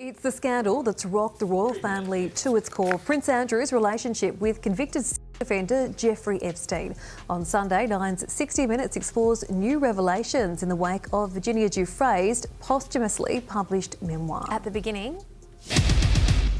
It's the scandal that's rocked the royal family to its core. Prince Andrew's relationship with convicted offender Jeffrey Epstein. On Sunday, Nine's 60 Minutes explores new revelations in the wake of Virginia Giuffre's posthumously published memoir. At the beginning,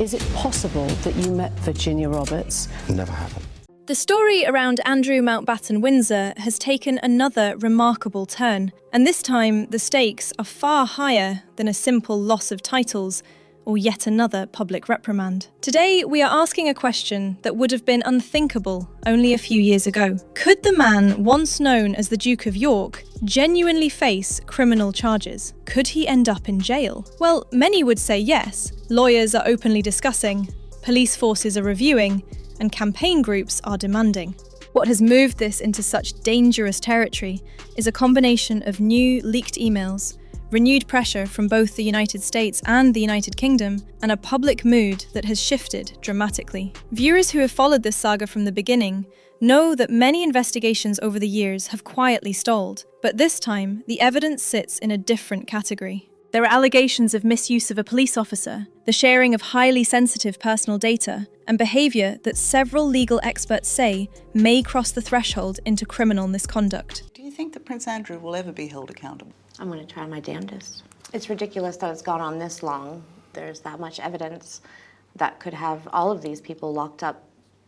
is it possible that you met Virginia Roberts? Never happened. the story around Andrew Mountbatten Windsor has taken another remarkable turn, and this time the stakes are far higher than a simple loss of titles or yet another public reprimand. Today, we are asking a question that would have been unthinkable only a few years ago. Could the man once known as the Duke of York genuinely face criminal charges? Could he end up in jail? Well, many would say yes. Lawyers are openly discussing, police forces are reviewing, and campaign groups are demanding. What has moved this into such dangerous territory is a combination of new leaked emails, renewed pressure from both the United States and the United Kingdom, and a public mood that has shifted dramatically. Viewers who have followed this saga from the beginning know that many investigations over the years have quietly stalled, but this time the evidence sits in a different category. There are allegations of misuse of a police officer, the sharing of highly sensitive personal data, and behaviour that several legal experts say may cross the threshold into criminal misconduct. Do you think that Prince Andrew will ever be held accountable? I'm going to try my damnedest. It's ridiculous that it's gone on this long. There's that much evidence that could have all of these people locked up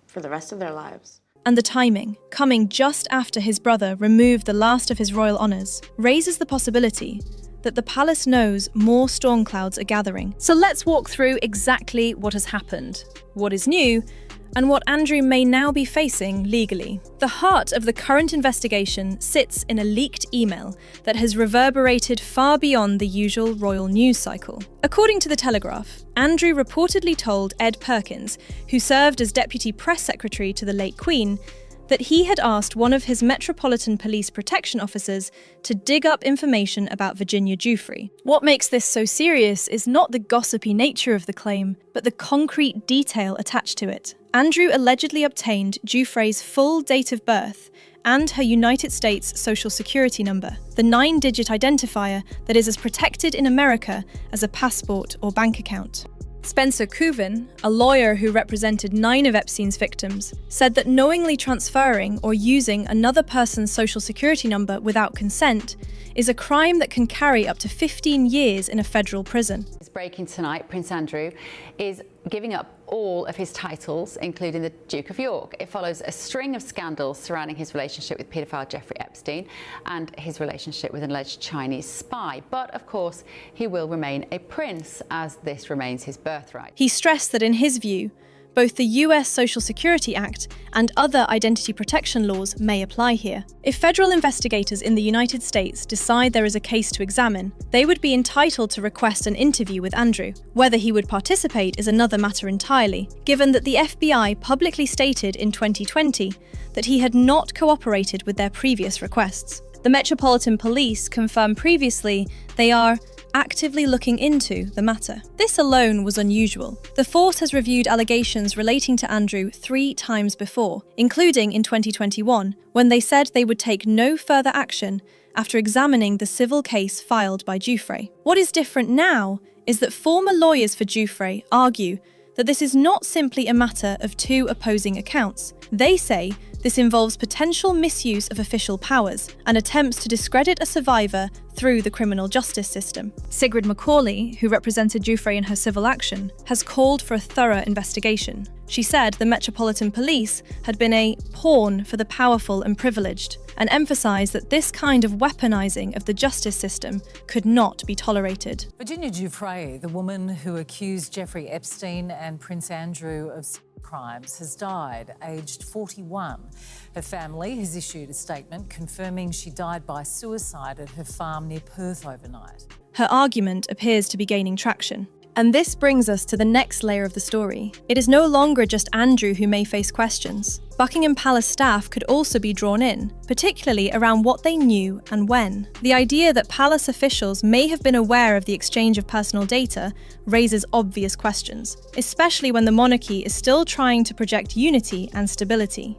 for the rest of their lives. And the timing, coming just after his brother removed the last of his royal honours, raises the possibility that the palace knows more storm clouds are gathering. So let's walk through exactly what has happened, what is new, and what Andrew may now be facing legally. The heart of the current investigation sits in a leaked email that has reverberated far beyond the usual royal news cycle. According to The Telegraph, Andrew reportedly told Ed Perkins, who served as Deputy Press Secretary to the late Queen, that he had asked one of his Metropolitan Police protection officers to dig up information about Virginia Giuffre. What makes this so serious is not the gossipy nature of the claim, but the concrete detail attached to it. Andrew allegedly obtained Giuffre's full date of birth and her United States Social Security number, the 9-digit identifier that is as protected in America as a passport or bank account. Spencer Couvin, a lawyer who represented 9 of Epstein's victims, said that knowingly transferring or using another person's social security number without consent is a crime that can carry up to 15 years in a federal prison. Breaking tonight, Prince Andrew is giving up all of his titles, including the Duke of York. It follows a string of scandals surrounding his relationship with paedophile Jeffrey Epstein and his relationship with an alleged Chinese spy. But of course, he will remain a prince, as this remains his birthright. He stressed that in his view, both the US Social Security Act and other identity protection laws may apply here. If federal investigators in the United States decide there is a case to examine, they would be entitled to request an interview with Andrew. Whether he would participate is another matter entirely, given that the FBI publicly stated in 2020 that he had not cooperated with their previous requests. The Metropolitan Police confirmed previously they are actively looking into the matter. This alone was unusual. The force has reviewed allegations relating to Andrew 3 times before, including in 2021, when they said they would take no further action after examining the civil case filed by Giuffre. What is different now is that former lawyers for Giuffre argue that this is not simply a matter of 2 opposing accounts. They say this involves potential misuse of official powers and attempts to discredit a survivor through the criminal justice system. Sigrid Macaulay, who represented Giuffre in her civil action, has called for a thorough investigation. She said the Metropolitan Police had been a pawn for the powerful and privileged, and emphasised that this kind of weaponising of the justice system could not be tolerated. Virginia Giuffre, the woman who accused Jeffrey Epstein and Prince Andrew of crimes, has died, aged 41. Her family has issued a statement confirming she died by suicide at her farm near Perth overnight. Her argument appears to be gaining traction. And this brings us to the next layer of the story. It is no longer just Andrew who may face questions. Buckingham Palace staff could also be drawn in, particularly around what they knew and when. The idea that palace officials may have been aware of the exchange of personal data raises obvious questions, especially when the monarchy is still trying to project unity and stability.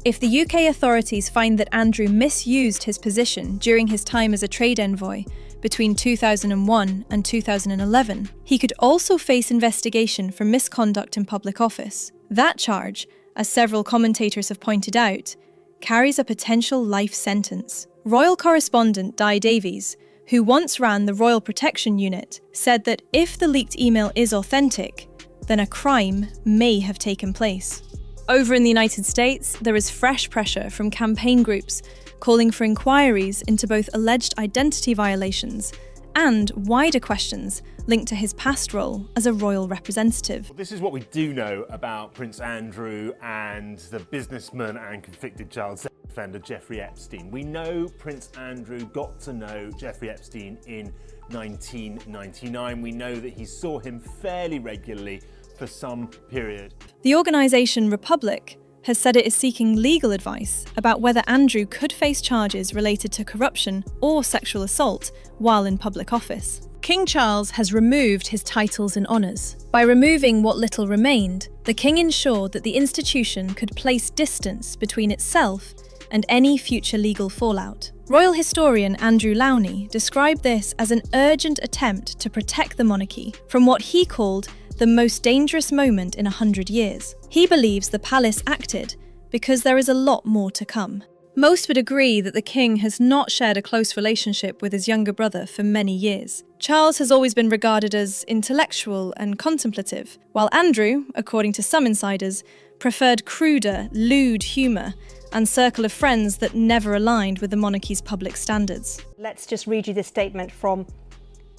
If the UK authorities find that Andrew misused his position during his time as a trade envoy, between 2001 and 2011, he could also face investigation for misconduct in public office. That charge, as several commentators have pointed out, carries a potential life sentence. Royal correspondent Di Davies, who once ran the Royal Protection Unit, said that if the leaked email is authentic, then a crime may have taken place. Over in the United States, there is fresh pressure from campaign groups calling for inquiries into both alleged identity violations and wider questions linked to his past role as a royal representative. Well, this is what we do know about Prince Andrew and the businessman and convicted child sex offender Jeffrey Epstein. We know Prince Andrew got to know Jeffrey Epstein in 1999. We know that he saw him fairly regularly for some period. The organisation Republic has said it is seeking legal advice about whether Andrew could face charges related to corruption or sexual assault while in public office. King Charles has removed his titles and honours. By removing what little remained, the King ensured that the institution could place distance between itself and any future legal fallout. Royal historian Andrew Lowney described this as an urgent attempt to protect the monarchy from what he called the most dangerous moment in 100 years. He believes the palace acted because there is a lot more to come. Most would agree that the king has not shared a close relationship with his younger brother for many years. Charles has always been regarded as intellectual and contemplative, while Andrew, according to some insiders, preferred cruder, lewd humour and circle of friends that never aligned with the monarchy's public standards. Let's just read you this statement from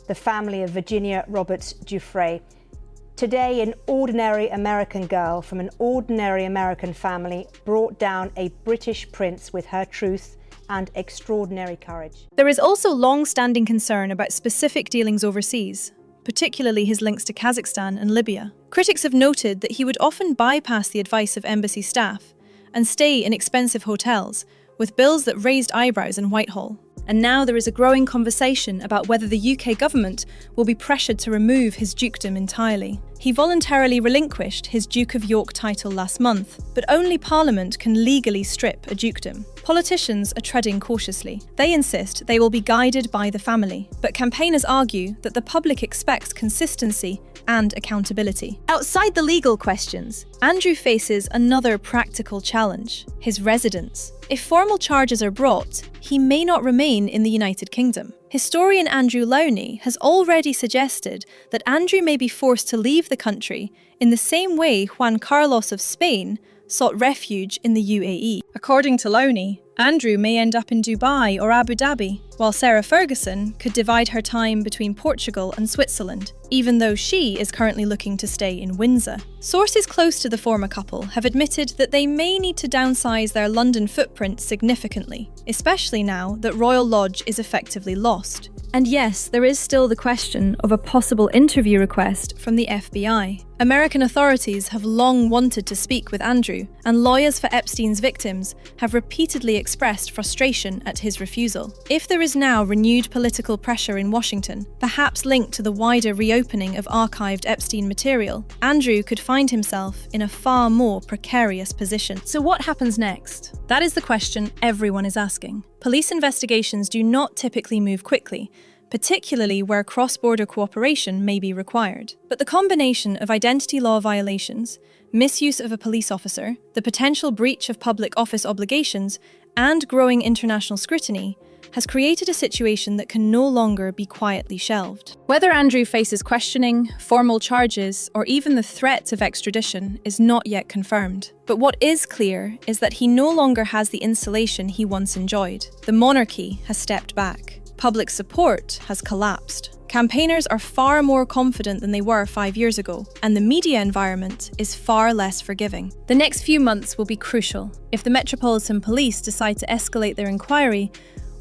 the family of Virginia Roberts Giuffre. Today, an ordinary American girl from an ordinary American family brought down a British prince with her truth and extraordinary courage. There is also long-standing concern about specific dealings overseas, particularly his links to Kazakhstan and Libya. Critics have noted that he would often bypass the advice of embassy staff and stay in expensive hotels, with bills that raised eyebrows in Whitehall. And now there is a growing conversation about whether the UK government will be pressured to remove his dukedom entirely. He voluntarily relinquished his Duke of York title last month, but only Parliament can legally strip a dukedom. Politicians are treading cautiously. They insist they will be guided by the family, but campaigners argue that the public expects consistency and accountability. Outside the legal questions, Andrew faces another practical challenge: his residence. If formal charges are brought, he may not remain in the United Kingdom. Historian Andrew Lowney has already suggested that Andrew may be forced to leave the country in the same way Juan Carlos of Spain sought refuge in the UAE. According to Lowney, Andrew may end up in Dubai or Abu Dhabi, while Sarah Ferguson could divide her time between Portugal and Switzerland, even though she is currently looking to stay in Windsor. Sources close to the former couple have admitted that they may need to downsize their London footprint significantly, especially now that Royal Lodge is effectively lost. And yes, there is still the question of a possible interview request from the FBI. American authorities have long wanted to speak with Andrew, and lawyers for Epstein's victims have repeatedly expressed frustration at his refusal. If there is now renewed political pressure in Washington, perhaps linked to the wider reopening of archived Epstein material, Andrew could find himself in a far more precarious position. So what happens next? That is the question everyone is asking. Police investigations do not typically move quickly, particularly where cross-border cooperation may be required. But the combination of identity law violations, misuse of a police officer, the potential breach of public office obligations, and growing international scrutiny has created a situation that can no longer be quietly shelved. Whether Andrew faces questioning, formal charges, or even the threat of extradition is not yet confirmed. But what is clear is that he no longer has the insulation he once enjoyed. The monarchy has stepped back. Public support has collapsed. Campaigners are far more confident than they were 5 years ago, and the media environment is far less forgiving. The next few months will be crucial. If the Metropolitan Police decide to escalate their inquiry,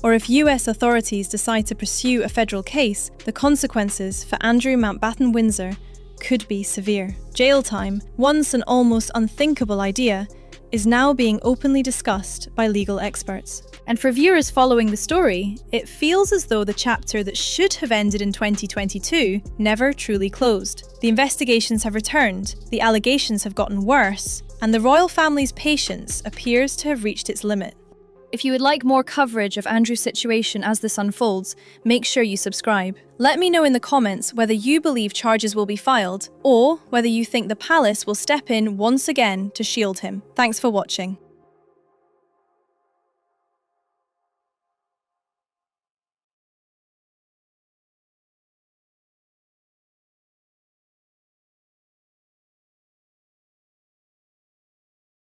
or if US authorities decide to pursue a federal case, the consequences for Andrew Mountbatten Windsor could be severe. Jail time, once an almost unthinkable idea, is now being openly discussed by legal experts. And for viewers following the story, it feels as though the chapter that should have ended in 2022 never truly closed. The investigations have returned, the allegations have gotten worse, and the royal family's patience appears to have reached its limit. If you would like more coverage of Andrew's situation as this unfolds, make sure you subscribe. Let me know in the comments whether you believe charges will be filed or whether you think the palace will step in once again to shield him. Thanks for watching.